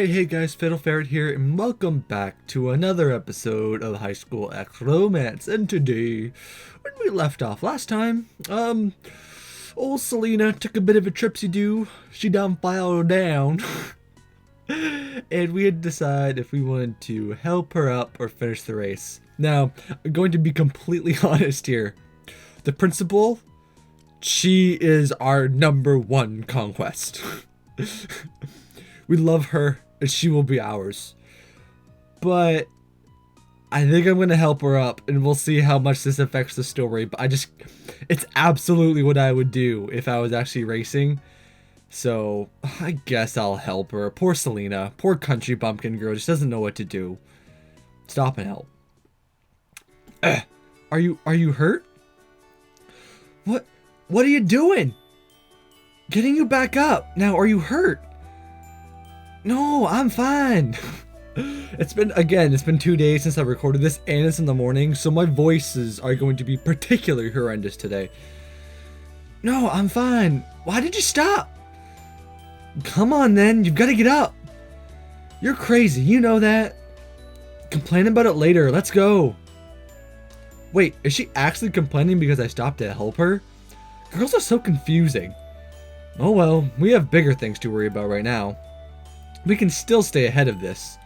Alright, hey guys, Fiddle Ferret here, and welcome back to another episode of Highschool X Romance. And today, when we left off last time, old Selena took a bit of a tripsy-do. She done filed down. And we had to decide if we wanted to help her up or finish the race. Now, I'm going to be completely honest here. The principal, she is our #1 conquest. We love her, and she will be ours. But I think I'm going to help her up, and we'll see how much this affects the story. But it's absolutely what I would do if I was actually racing. So I guess I'll help her. Poor Selena, poor country bumpkin girl, just doesn't know what to do. Stop and help. Are you hurt? What are you doing? Getting you back up. Now, are you hurt? No, I'm fine. It's been 2 days since I recorded this, and it's in the morning, so my voices are going to be particularly horrendous today. No, I'm fine. Why did you stop? Come on then, you've got to get up. You're crazy, you know that. Complain about it later, let's go. Wait, is she actually complaining because I stopped to help her? Girls are so confusing. Oh well, we have bigger things to worry about right now. We can still stay ahead of this.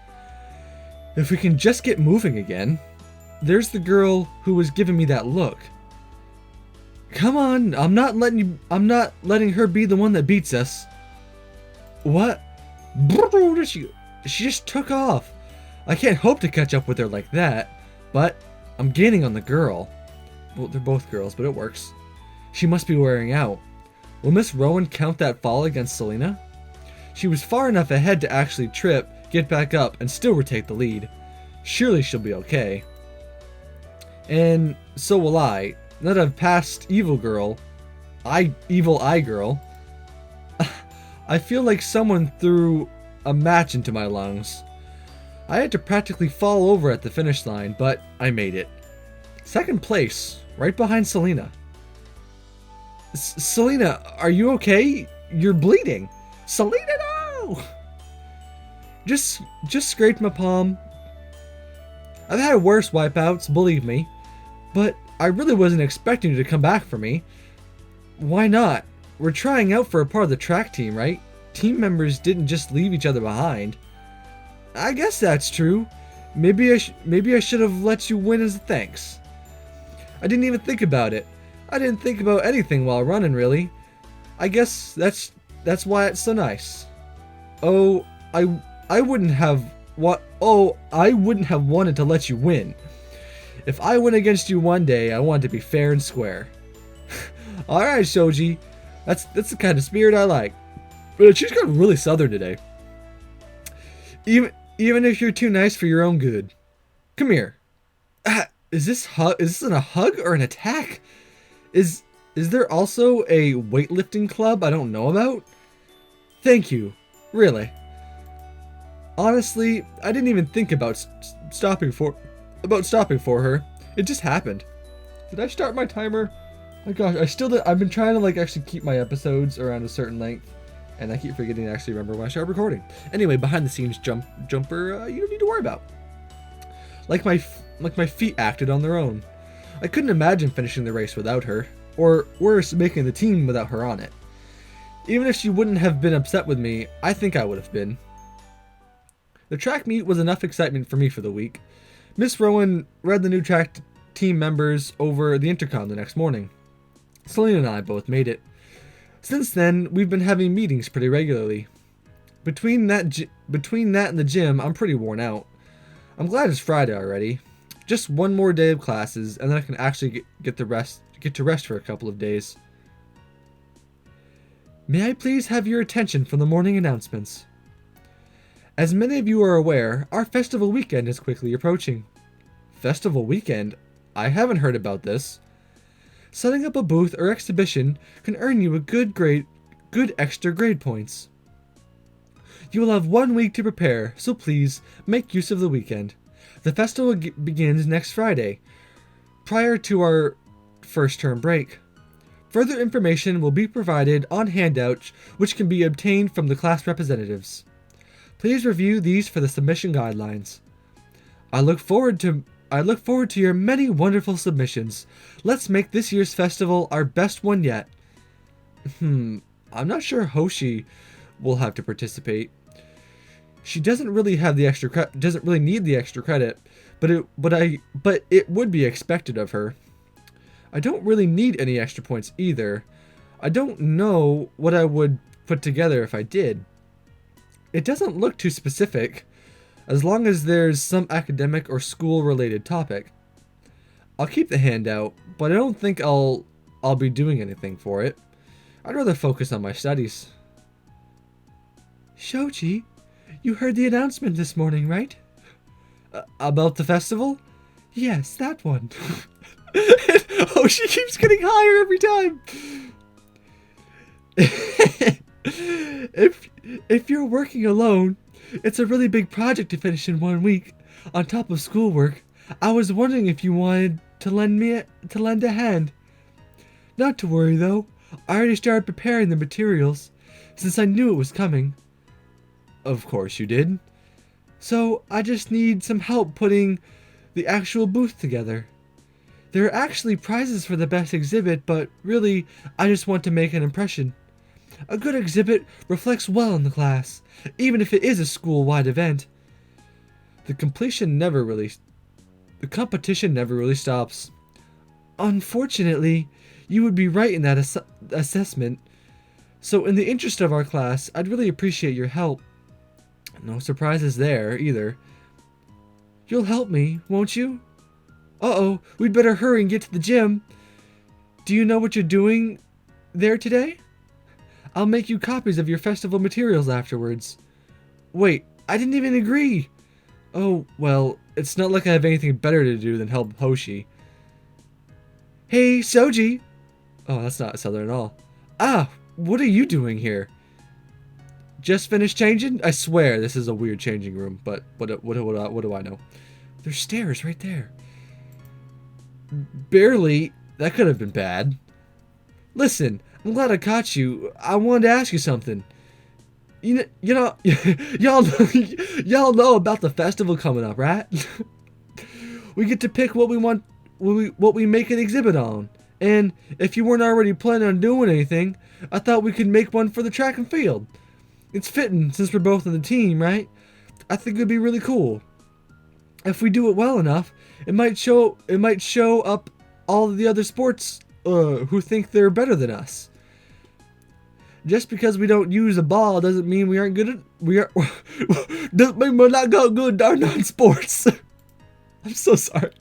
If we can just get moving again. There's the girl who was giving me that look. Come on, I'm not letting her be the one that beats us. What? She just took off. I can't hope to catch up with her like that, but I'm gaining on the girl. Well, they're both girls, but it works. She must be wearing out. Will Miss Rowan count that fall against Selena? She was far enough ahead to actually trip, get back up, and still retake the lead. Surely she'll be okay. And so will I. Now that I've passed Evil Eye Girl, I feel like someone threw a match into my lungs. I had to practically fall over at the finish line, but I made it. Second place, right behind Selena. Selena, are you okay? You're bleeding. Selena, no! Just scraped my palm. I've had worse wipeouts, believe me. But I really wasn't expecting you to come back for me. Why not? We're trying out for a part of the track team, right? Team members didn't just leave each other behind. I guess that's true. Maybe I should have let you win as a thanks. I didn't even think about it. I didn't think about anything while running, really. I guess that's why it's so nice. I wouldn't have wanted to let you win. If I went against you one day, I wanted to be fair and square. All right, Shoji, that's the kind of spirit I like. But she's got really southern today. Even if you're too nice for your own good. Come here. Is this a hug or an attack? Is there also a weightlifting club I don't know about? Thank you. Really. Honestly, I didn't even think about stopping for her. It just happened. Did I start my timer? Oh gosh, I've been trying to actually keep my episodes around a certain length, and I keep forgetting to actually remember when I start recording. Anyway, behind the scenes jumper, you don't need to worry about. Like my feet acted on their own. I couldn't imagine finishing the race without her, or worse, making the team without her on it. Even if she wouldn't have been upset with me, I think I would have been. The track meet was enough excitement for me for the week. Miss Rowan read the new track team members over the intercom the next morning. Selena and I both made it. Since then, we've been having meetings pretty regularly. Between that and the gym, I'm pretty worn out. I'm glad it's Friday already. Just one more day of classes, and then I can actually get to rest for a couple of days. May I please have your attention for the morning announcements? As many of you are aware, our festival weekend is quickly approaching. Festival weekend? I haven't heard about this. Setting up a booth or exhibition can earn you a good extra grade points. You will have 1 week to prepare, so please make use of the weekend. The festival begins next Friday, prior to our first term break. Further information will be provided on handouts which can be obtained from the class representatives. Please review these for the submission guidelines. I look forward to your many wonderful submissions. Let's make this year's festival our best one yet. I'm not sure Hoshi will have to participate. She doesn't really have the extra doesn't really need the extra credit, but it would be expected of her. I don't really need any extra points either. I don't know what I would put together if I did. It doesn't look too specific, as long as there's some academic or school-related topic. I'll keep the handout, but I don't think I'll be doing anything for it. I'd rather focus on my studies. Shoji, you heard the announcement this morning, right? About the festival? Yes, that one. Oh, she keeps getting higher every time. If you're working alone, it's a really big project to finish in 1 week, on top of schoolwork. I was wondering if you wanted to lend a hand. Not to worry though, I already started preparing the materials, since I knew it was coming. Of course you did. So I just need some help putting the actual booth together. There are actually prizes for the best exhibit, but really, I just want to make an impression. A good exhibit reflects well in the class, even if it is a school-wide event. The competition never really stops. Unfortunately, you would be right in that assessment. So in the interest of our class, I'd really appreciate your help. No surprises there, either. You'll help me, won't you? Uh-oh, we'd better hurry and get to the gym. Do you know what you're doing there today? I'll make you copies of your festival materials afterwards. Wait, I didn't even agree. Oh, well, it's not like I have anything better to do than help Hoshi. Hey, Shoji. Oh, that's not Southern at all. Ah, what are you doing here? Just finished changing? I swear this is a weird changing room, but what do I know? There's stairs right there. Barely. That could have been bad. Listen, I'm glad I caught you. I wanted to ask you something. You know, y'all know about the festival coming up, right? We get to pick what we want, what we make an exhibit on. And if you weren't already planning on doing anything, I thought we could make one for the track and field. It's fitting since we're both on the team, right? I think it'd be really cool. If we do it well enough, it might show up all of the other sports who think they're better than us. Just because we don't use a ball doesn't mean we aren't good at doesn't mean we're not good at sports. I'm so sorry.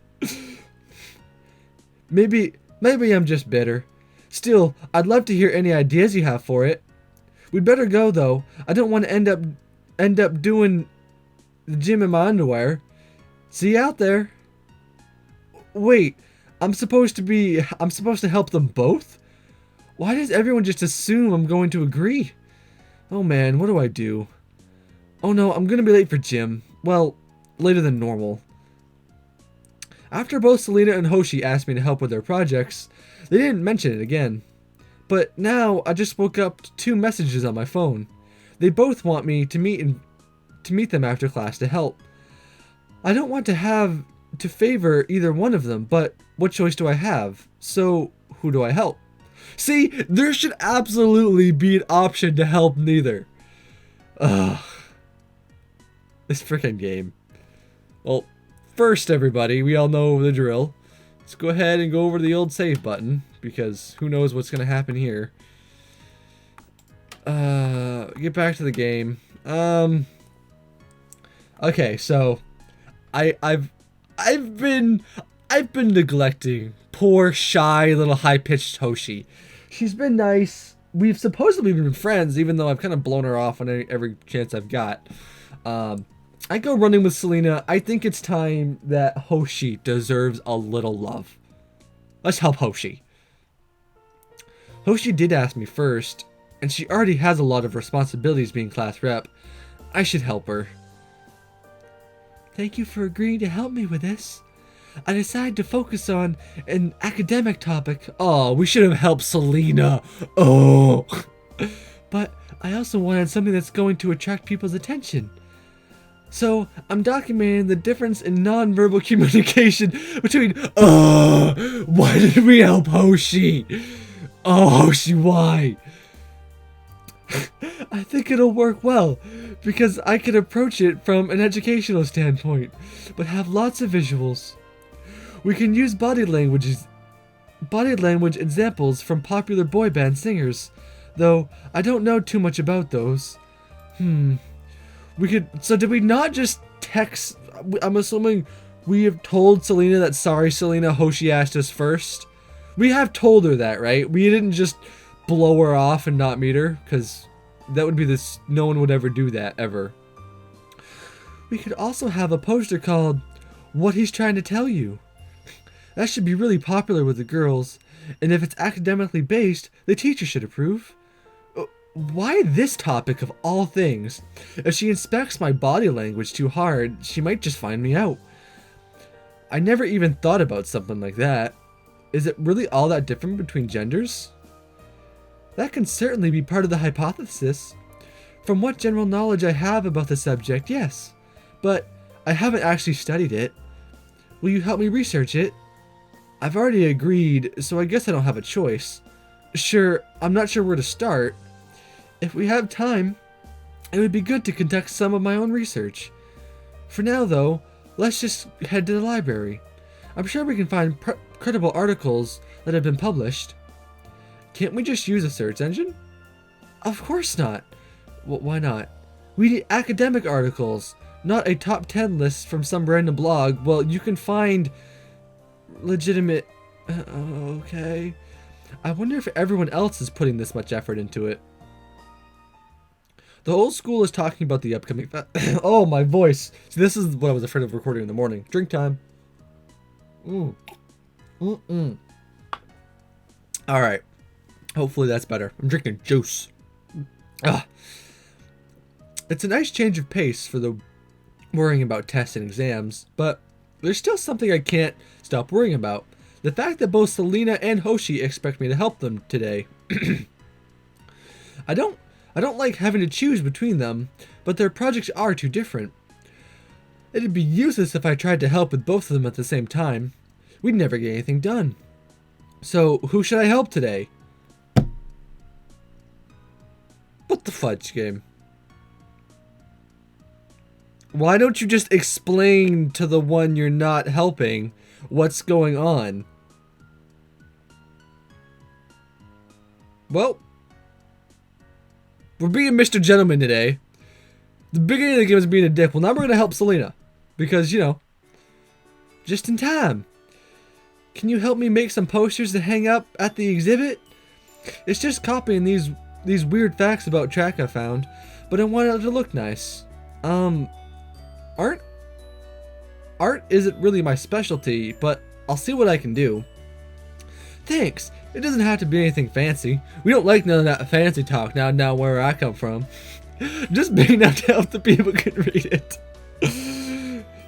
Maybe I'm just bitter. Still, I'd love to hear any ideas you have for it. We'd better go though. I don't want to end up doing the gym in my underwear. See you out there. Wait, I'm supposed to help them both? Why does everyone just assume I'm going to agree? Oh man, what do I do? Oh no, I'm gonna be late for gym. Well, later than normal. After both Selena and Hoshi asked me to help with their projects, they didn't mention it again. But now I just woke up to 2 messages on my phone. They both want me to meet them after class to help. I don't want to have to favor either one of them, but what choice do I have? So, who do I help? See, there should absolutely be an option to help neither. Ugh. This freaking game. Well, first everybody, we all know the drill. Let's go ahead and go over to the old save button, because who knows what's going to happen here. Get back to the game. Okay, so I've been neglecting poor, shy, little high-pitched Hoshi. She's been nice. We've supposedly been friends, even though I've kind of blown her off on every chance I've got. I go running with Selena. I think it's time that Hoshi deserves a little love. Let's help Hoshi. Hoshi did ask me first, and she already has a lot of responsibilities being class rep. I should help her. Thank you for agreeing to help me with this. I decided to focus on an academic topic. Oh, we should have helped Selena. Oh. But I also wanted something that's going to attract people's attention. So, I'm documenting the difference in nonverbal communication between, why did we help Hoshi? Oh, Hoshi, why? I think it'll work well, because I can approach it from an educational standpoint, but have lots of visuals. We can use body language examples from popular boy band singers, though I don't know too much about those. So did we not just text? I'm assuming we have told Selena that, sorry Selena, Hoshi asked us first. We have told her that, right? We didn't just blow her off and not meet her, because that would be this. No one would ever do that, ever. We could also have a poster called What He's Trying to Tell You. That should be really popular with the girls, and if it's academically based, the teacher should approve. Why this topic of all things? If she inspects my body language too hard, she might just find me out. I never even thought about something like that. Is it really all that different between genders? That can certainly be part of the hypothesis. From what general knowledge I have about the subject, yes. But I haven't actually studied it. Will you help me research it? I've already agreed, so I guess I don't have a choice. Sure, I'm not sure where to start. If we have time, it would be good to conduct some of my own research. For now, though, let's just head to the library. I'm sure we can find credible articles that have been published. Can't we just use a search engine? Of course not. Why not? We need academic articles, not a top 10 list from some random blog. Well, you can find legitimate... okay. I wonder if everyone else is putting this much effort into it. The whole school is talking about the upcoming... oh, my voice. See, this is what I was afraid of recording in the morning. Drink time. Alright. Hopefully that's better. I'm drinking juice. It's a nice change of pace for the worrying about tests and exams, but there's still something I can't stop worrying about. The fact that both Selena and Hoshi expect me to help them today. I don't like having to choose between them, but their projects are too different. It'd be useless if I tried to help with both of them at the same time. We'd never get anything done. So, who should I help today? What the fudge game? Why don't you just explain to the one you're not helping what's going on? Well, we're being Mr. Gentleman today. The beginning of the game is being a dick. Well, now we're going to help Selena. Because, you know, just in time. Can you help me make some posters to hang up at the exhibit? It's just copying these weird facts about track I found, but I want it to look nice. Art isn't really my specialty, but I'll see what I can do. Thanks. It doesn't have to be anything fancy. We don't like none of that fancy talk now where I come from. Just big enough to help the people can read it.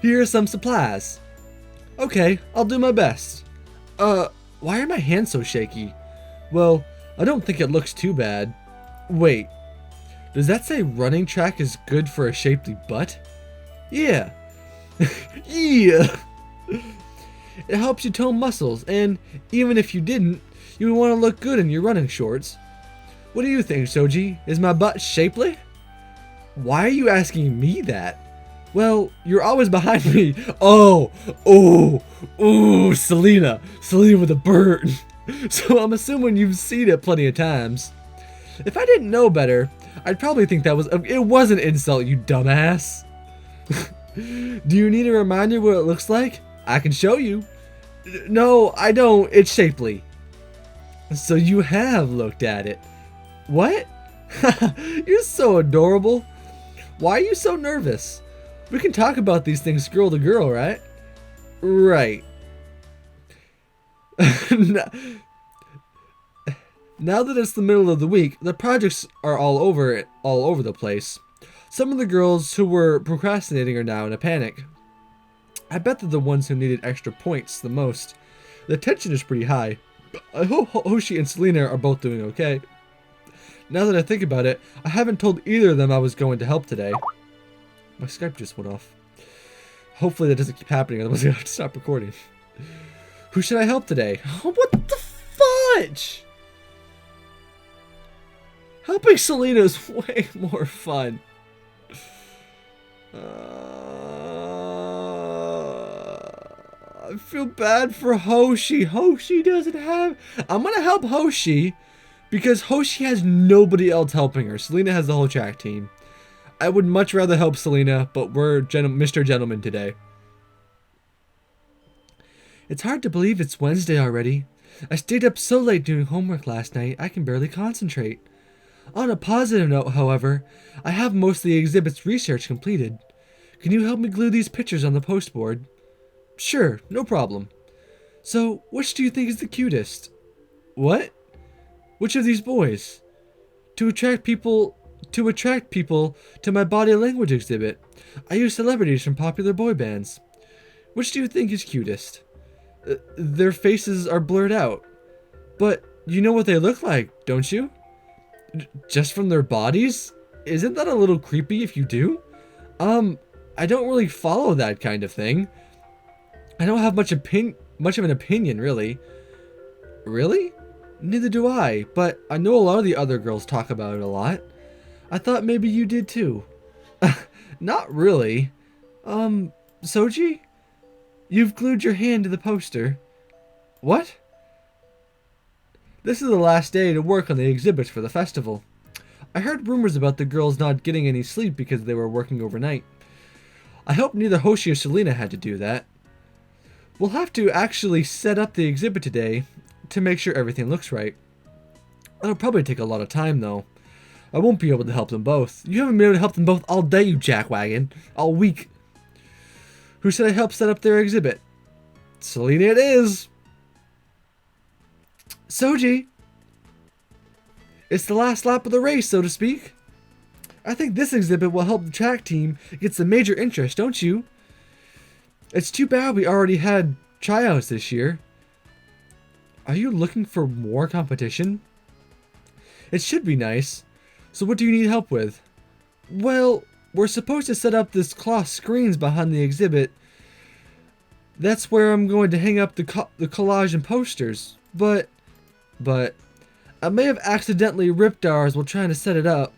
Here are some supplies. Okay, I'll do my best. Why are my hands so shaky? Well, I don't think it looks too bad. Wait, does that say running track is good for a shapely butt? Yeah. Yeah. It helps you tone muscles, and even if you didn't, you would want to look good in your running shorts. What do you think, Shoji? Is my butt shapely? Why are you asking me that? Well, you're always behind me. Oh, Selena with a bird. So I'm assuming you've seen it plenty of times. If I didn't know better, I'd probably think it was an insult, you dumbass. Do you need a reminder what it looks like? I can show you. No, I don't. It's shapely. So you have looked at it. What? You're so adorable. Why are you so nervous? We can talk about these things girl to girl, right? Right. Now that it's the middle of the week, the projects are all over the place. Some of the girls who were procrastinating are now in a panic. I bet they're the ones who needed extra points the most. The tension is pretty high. I hope Hoshi and Selena are both doing okay. Now that I think about it, I haven't told either of them I was going to help today. My Skype just went off. Hopefully that doesn't keep happening, otherwise I have to stop recording. Who should I help today? Oh, what the fudge? Helping Selena is way more fun. I feel bad for Hoshi. Hoshi doesn't have... I'm gonna help Hoshi because Hoshi has nobody else helping her. Selena has the whole track team. I would much rather help Selena, but we're Mr. Gentleman today. It's hard to believe it's Wednesday already. I stayed up so late doing homework last night, I can barely concentrate. On a positive note, however, I have most of the exhibit's research completed. Can you help me glue these pictures on the postboard? Sure, no problem. So, which do you think is the cutest? What? Which of these boys? To attract people to my body language exhibit, I use celebrities from popular boy bands. Which do you think is cutest? Their faces are blurred out. But you know what they look like, don't you? Just from their bodies? Isn't that a little creepy if you do? I don't really follow that kind of thing. I don't have much of an opinion, really. Really? Neither do I, but I know a lot of the other girls talk about it a lot. I thought maybe you did too. Not really. Shoji? You've glued your hand to the poster. What? This is the last day to work on the exhibits for the festival. I heard rumors about the girls not getting any sleep because they were working overnight. I hope neither Hoshi or Selena had to do that. We'll have to actually set up the exhibit today to make sure everything looks right. It'll probably take a lot of time though. I won't be able to help them both. You haven't been able to help them both all day, you jackwagon. All week. Who should I help set up their exhibit? Selena it is. Shoji. It's the last lap of the race, so to speak. I think this exhibit will help the track team get some major interest, don't you? It's too bad we already had tryouts this year. Are you looking for more competition? It should be nice. So what do you need help with? Well, we're supposed to set up this cloth screens behind the exhibit. That's where I'm going to hang up the collage and posters. But I may have accidentally ripped ours while trying to set it up.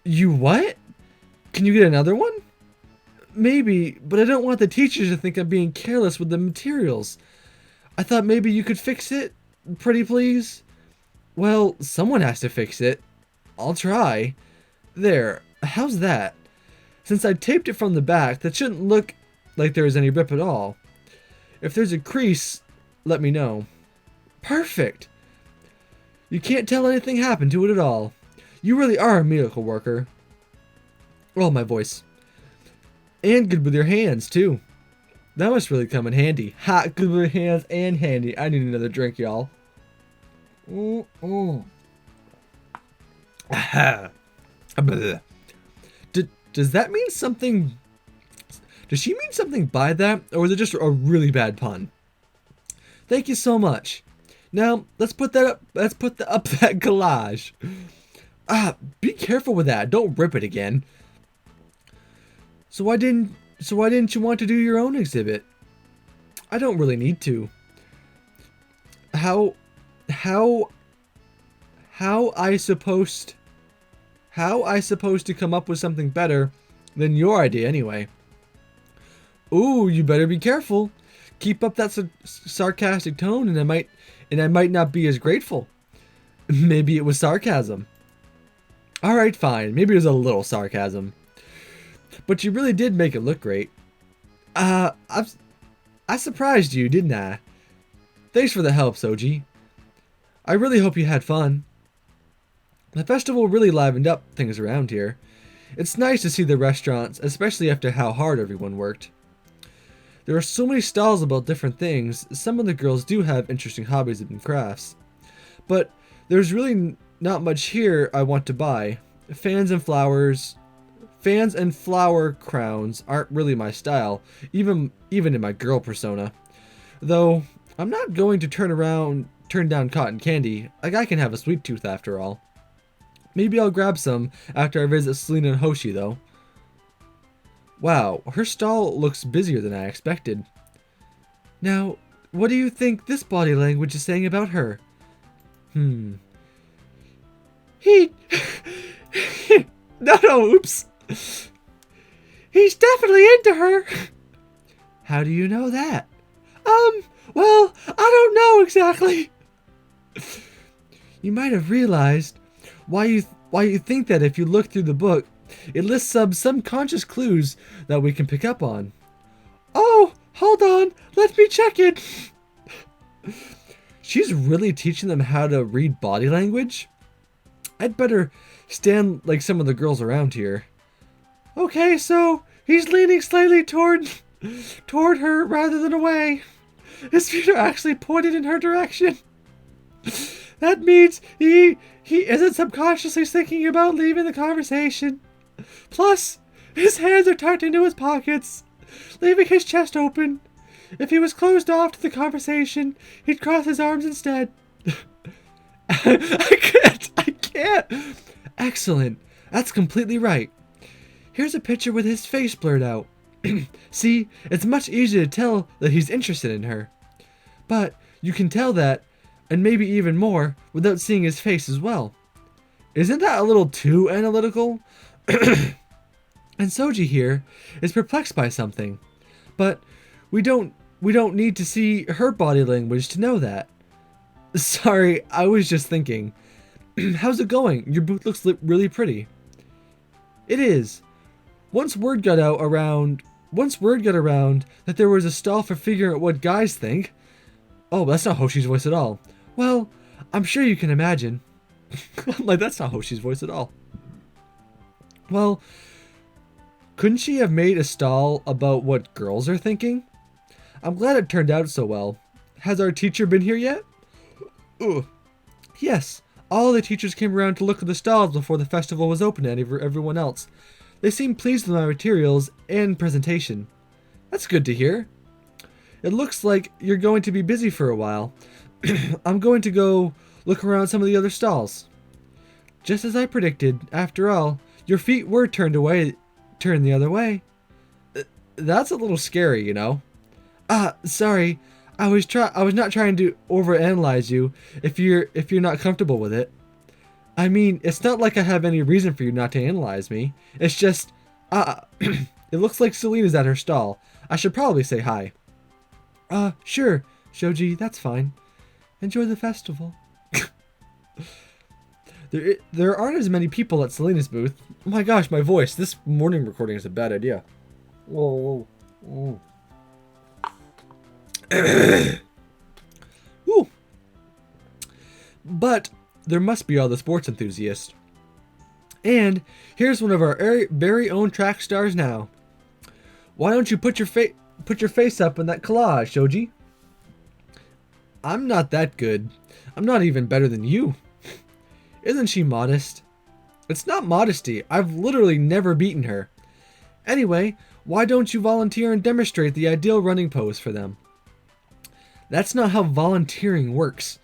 You what? Can you get another one? Maybe, but I don't want the teachers to think I'm being careless with the materials. I thought maybe you could fix it, pretty please? Well, someone has to fix it. I'll try. There, how's that? Since I taped it from the back, that shouldn't look like there is any rip at all. If there's a crease, let me know. Perfect! You can't tell anything happened to it at all. You really are a miracle worker. Oh, my voice. And good with your hands, too. That must really come in handy. Ha! Good with your hands and handy. I need another drink, y'all. Aha! Does that mean something? Does she mean something by that? Or is it just a really bad pun? Thank you so much. Now, let's put that up. Let's put up that collage. Be careful with that. Don't rip it again. So why didn't you want to do your own exhibit? I don't really need to. How I supposed to come up with something better than your idea anyway? Ooh, you better be careful. Keep up that sarcastic tone and I might not be as grateful. Maybe it was sarcasm. Alright, fine. Maybe it was a little sarcasm. But you really did make it look great. I surprised you, didn't I? Thanks for the help, Shoji. I really hope you had fun. The festival really livened up things around here. It's nice to see the restaurants, especially after how hard everyone worked. There are so many stalls about different things. Some of the girls do have interesting hobbies and crafts. But there's really not much here I want to buy. Fans and flower crowns aren't really my style, even in my girl persona. Though, I'm not going to turn down cotton candy. A guy can have a sweet tooth after all. Maybe I'll grab some after I visit Selena and Hoshi though. Wow, her stall looks busier than I expected. Now, what do you think this body language is saying about her? He... No, oops. He's definitely into her. How do you know that? Well, I don't know exactly. You might have realized why you think that if you look through the book, it lists some subconscious clues that we can pick up on. Oh, hold on, let me check it. She's really teaching them how to read body language? I'd better stand like some of the girls around here. Okay, so he's leaning slightly toward her rather than away. His feet are actually pointed in her direction. That means he isn't subconsciously thinking about leaving the conversation. Plus, his hands are tucked into his pockets, leaving his chest open. If he was closed off to the conversation, he'd cross his arms instead. I can't. Excellent. That's completely right. Here's a picture with his face blurred out. See, it's much easier to tell that he's interested in her. But you can tell that, and maybe even more, without seeing his face as well. Isn't that a little too analytical? And Shoji here is perplexed by something. But we don't need to see her body language to know that. Sorry, I was just thinking. How's it going? Your booth looks really pretty. It is. Once word got around that there was a stall for figuring out what guys think. Oh, that's not Hoshi's voice at all. Well, I'm sure you can imagine. Like, that's not Hoshi's voice at all. Well, couldn't she have made a stall about what girls are thinking? I'm glad it turned out so well. Has our teacher been here yet? Ugh. Yes, all the teachers came around to look at the stalls before the festival was open to everyone else. They seemed pleased with my materials and presentation. That's good to hear. It looks like you're going to be busy for a while. I'm going to go look around some of the other stalls. Just as I predicted, after all, your feet were turned the other way. That's a little scary, you know. Sorry. I was not trying to overanalyze you if you're not comfortable with it. I mean, it's not like I have any reason for you not to analyze me. It's just, it looks like Selena's at her stall. I should probably say hi. Sure, Shoji, that's fine. Enjoy the festival. There aren't as many people at Selena's booth. Oh my gosh, my voice. This morning recording is a bad idea. Whoa. Woo. But there must be all the sports enthusiasts. And here's one of our very own track stars now. Why don't you put your face up in that collage, Shoji? I'm not that good. I'm not even better than you. Isn't she modest? It's not modesty. I've literally never beaten her. Anyway, why don't you volunteer and demonstrate the ideal running pose for them? That's not how volunteering works.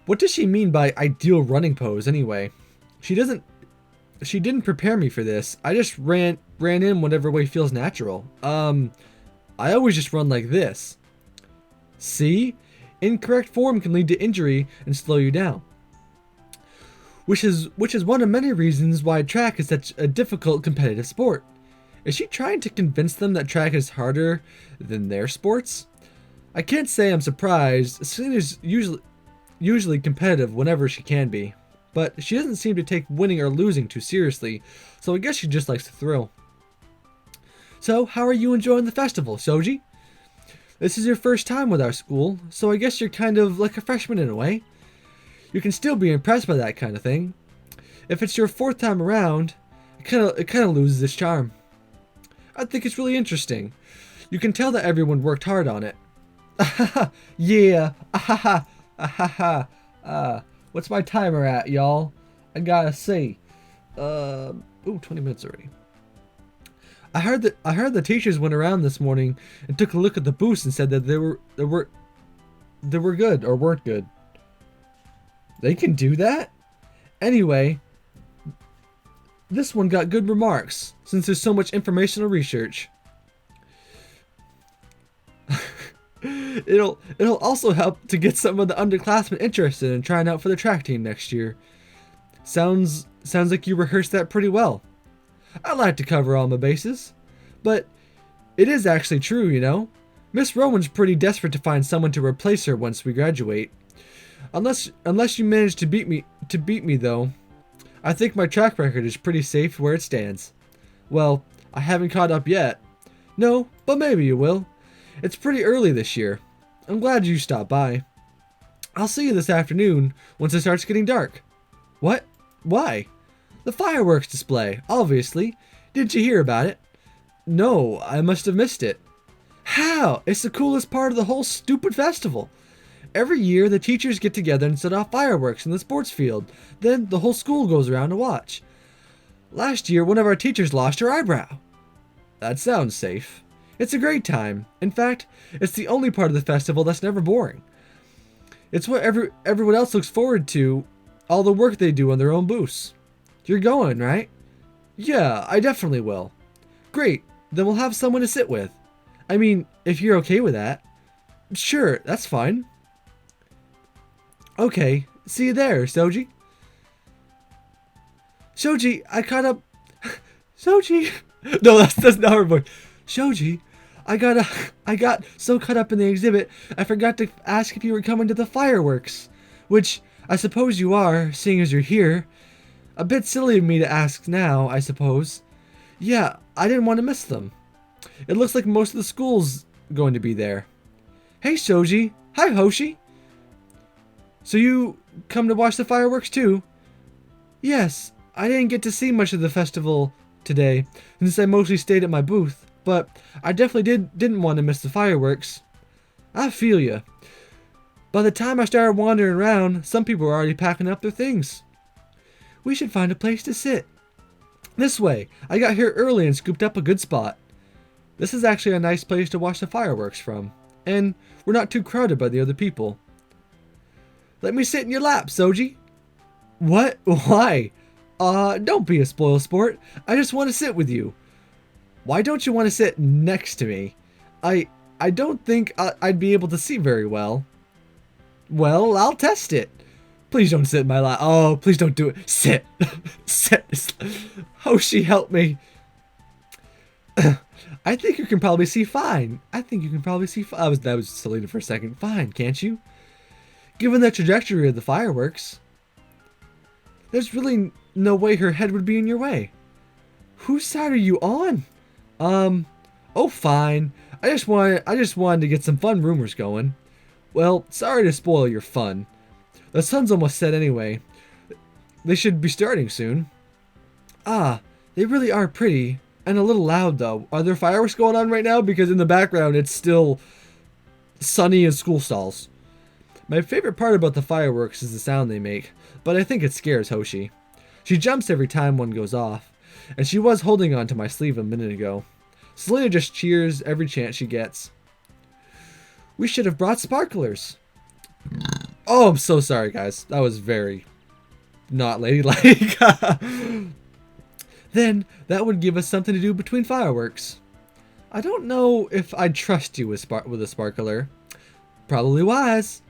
What does she mean by ideal running pose anyway? She didn't prepare me for this. I just ran in whatever way feels natural. I always just run like this. See? Incorrect form can lead to injury and slow you down. Which is one of many reasons why track is such a difficult competitive sport. Is she trying to convince them that track is harder than their sports? I can't say I'm surprised. Selena's usually competitive whenever she can be, but she doesn't seem to take winning or losing too seriously, so I guess she just likes the thrill. So, how are you enjoying the festival, Shoji? This is your first time with our school, so I guess you're kind of like a freshman in a way. You can still be impressed by that kind of thing. If it's your fourth time around, it kind of loses its charm. I think it's really interesting. You can tell that everyone worked hard on it. Yeah. What's my timer at, y'all? I gotta see. 20 minutes already. I heard the teachers went around this morning and took a look at the booths and said that they were good or weren't good. They can do that? Anyway, This one got good remarks, since there's so much informational research. It'll also help to get some of the underclassmen interested in trying out for the track team next year. Sounds like you rehearsed that pretty well. I like to cover all my bases, but it is actually true, you know. Miss Rowan's pretty desperate to find someone to replace her once we graduate. Unless you manage to beat me though, I think my track record is pretty safe where it stands. Well, I haven't caught up yet. No, but maybe you will. It's pretty early this year. I'm glad you stopped by. I'll see you this afternoon once it starts getting dark. What? Why? The fireworks display, obviously. Didn't you hear about it? No, I must have missed it. How? It's the coolest part of the whole stupid festival. Every year, the teachers get together and set off fireworks in the sports field. Then the whole school goes around to watch. Last year, one of our teachers lost her eyebrow. That sounds safe. It's a great time. In fact, it's the only part of the festival that's never boring. It's what everyone else looks forward to, all the work they do on their own booths. You're going, right? Yeah, I definitely will. Great, then we'll have someone to sit with. I mean, if you're okay with that. Sure, that's fine. Okay, see you there, Shoji. Shoji, I caught up... Shoji! No, that's not her voice. Shoji, I got so caught up in the exhibit, I forgot to ask if you were coming to the fireworks. Which, I suppose you are, seeing as you're here. A bit silly of me to ask now, I suppose. Yeah, I didn't want to miss them. It looks like most of the school's going to be there. Hey, Shoji. Hi, Hoshi. So you come to watch the fireworks too? Yes, I didn't get to see much of the festival today, since I mostly stayed at my booth, but I definitely didn't want to miss the fireworks. I feel ya. By the time I started wandering around, some people were already packing up their things. We should find a place to sit. This way, I got here early and scooped up a good spot. This is actually a nice place to watch the fireworks from, and we're not too crowded by the other people. Let me sit in your lap, Shoji. What? Why? Don't be a spoil sport. I just want to sit with you. Why don't you want to sit next to me? I don't think I'd be able to see very well. Well, I'll test it. Please don't sit in my lap. Oh, please don't do it. Sit. Sit. Hoshi, help me. I think you can probably see fine. That was silly for a second. Fine, can't you? Given the trajectory of the fireworks, there's really no way her head would be in your way. Whose side are you on? Oh, fine. I just wanted to get some fun rumors going. Well, sorry to spoil your fun. The sun's almost set anyway. They should be starting soon. Ah, they really are pretty. And a little loud, though. Are there fireworks going on right now? Because in the background, it's still sunny in school stalls. My favorite part about the fireworks is the sound they make, but I think it scares Hoshi. She jumps every time one goes off, and she was holding on to my sleeve a minute ago. Selena just cheers every chance she gets. We should have brought sparklers. Oh, I'm so sorry, guys. That was very not ladylike. Then that would give us something to do between fireworks. I don't know if I'd trust you with a sparkler. Probably wise.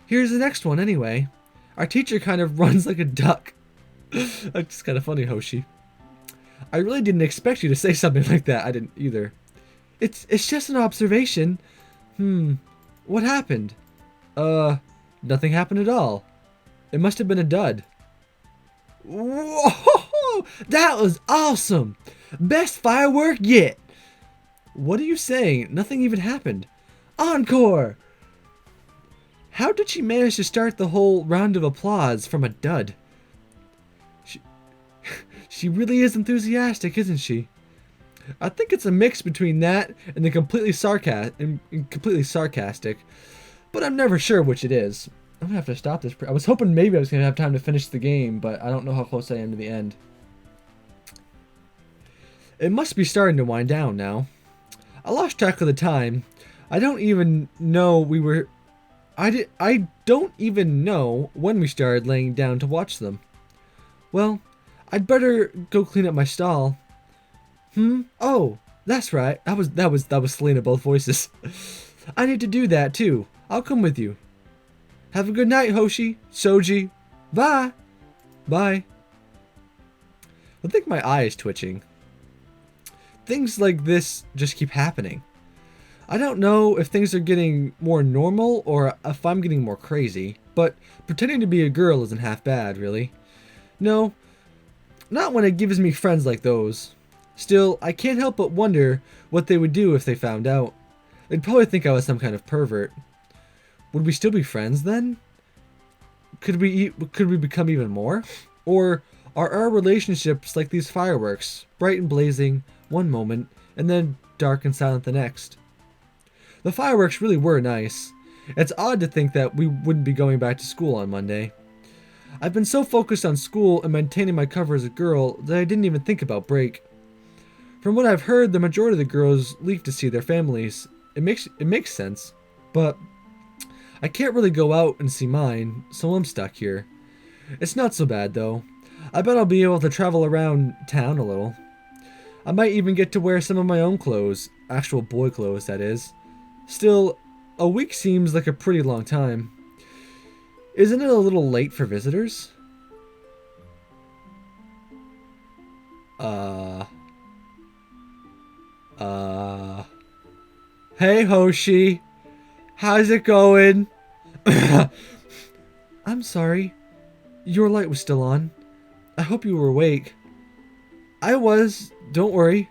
Here's the next one anyway. Our teacher kind of runs like a duck. That's kind of funny, Hoshi. I really didn't expect you to say something like that. I didn't either. It's just an observation. What happened? Nothing happened at all. It must have been a dud. Whoa! That was awesome! Best firework yet! What are you saying? Nothing even happened. Encore! How did she manage to start the whole round of applause from a dud? She really is enthusiastic, isn't she? I think it's a mix between that and the completely sarcastic, but I'm never sure which it is. I'm gonna have to stop this. I was hoping maybe I was gonna have time to finish the game, but I don't know how close I am to the end. It must be starting to wind down now. I lost track of the time. I don't even know I don't even know when we started laying down to watch them. Well, I'd better go clean up my stall. Oh, that's right. That was Selena, both voices. I need to do that too. I'll come with you. Have a good night, Hoshi. Shoji. Bye. Bye. I think my eye is twitching. Things like this just keep happening. I don't know if things are getting more normal or if I'm getting more crazy, but pretending to be a girl isn't half bad, really. No, not when it gives me friends like those. Still, I can't help but wonder what they would do if they found out. They'd probably think I was some kind of pervert. Would we still be friends then? Could we become even more? Or are our relationships like these fireworks, bright and blazing one moment, and then dark and silent the next? The fireworks really were nice. It's odd to think that we wouldn't be going back to school on Monday. I've been so focused on school and maintaining my cover as a girl that I didn't even think about break. From what I've heard, the majority of the girls leave to see their families. It makes sense, but I can't really go out and see mine, so I'm stuck here. It's not so bad though. I bet I'll be able to travel around town a little. I might even get to wear some of my own clothes, actual boy clothes that is. Still, a week seems like a pretty long time. Isn't it a little late for visitors? Hey Hoshi, how's it going? I'm sorry, your light was still on. I hope you were awake. I was, don't worry.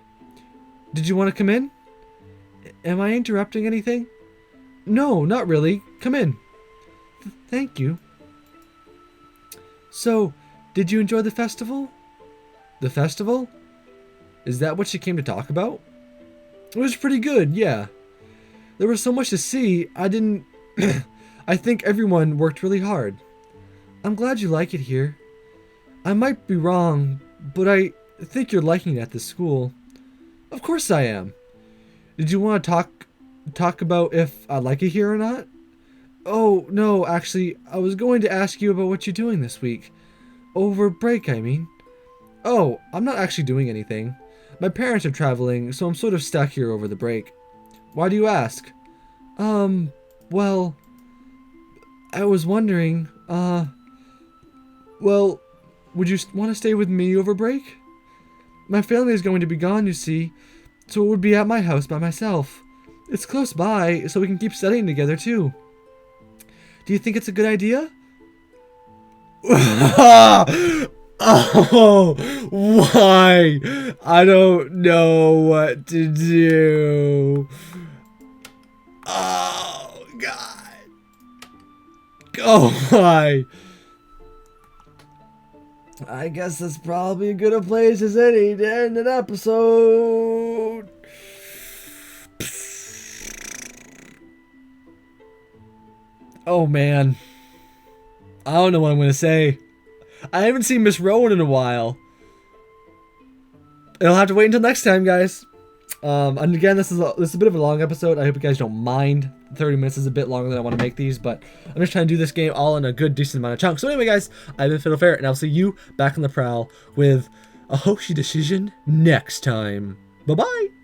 Did you want to come in? Am I interrupting anything? No, not really. Come in. Thank you. So, did you enjoy the festival? The festival? Is that what she came to talk about? It was pretty good, yeah. There was so much to see, I didn't... I think everyone worked really hard. I'm glad you like it here. I might be wrong, but I think you're liking it at this school. Of course I am. Did you want to talk about if I like it here or not? Oh, no, actually, I was going to ask you about what you're doing this week. Over break, I mean. Oh, I'm not actually doing anything. My parents are traveling, so I'm sort of stuck here over the break. Why do you ask? Well, I was wondering, well, would you want to stay with me over break? My family is going to be gone, you see, so it would be at my house by myself. It's close by, so we can keep studying together, too. Do you think it's a good idea? Oh, why? I don't know what to do. Oh, God. Oh, my. I guess that's probably as good a place as any to end an episode. Oh, man. I don't know what I'm going to say. I haven't seen Miss Rowan in a while. It'll have to wait until next time, guys. And again, this is a bit of a long episode. I hope you guys don't mind. 30 minutes is a bit longer than I want to make these, but I'm just trying to do this game all in a good, decent amount of chunks. So anyway, guys, I've been Fiddle Ferret, and I'll see you back on the prowl with a Hoshi decision next time. Bye-bye!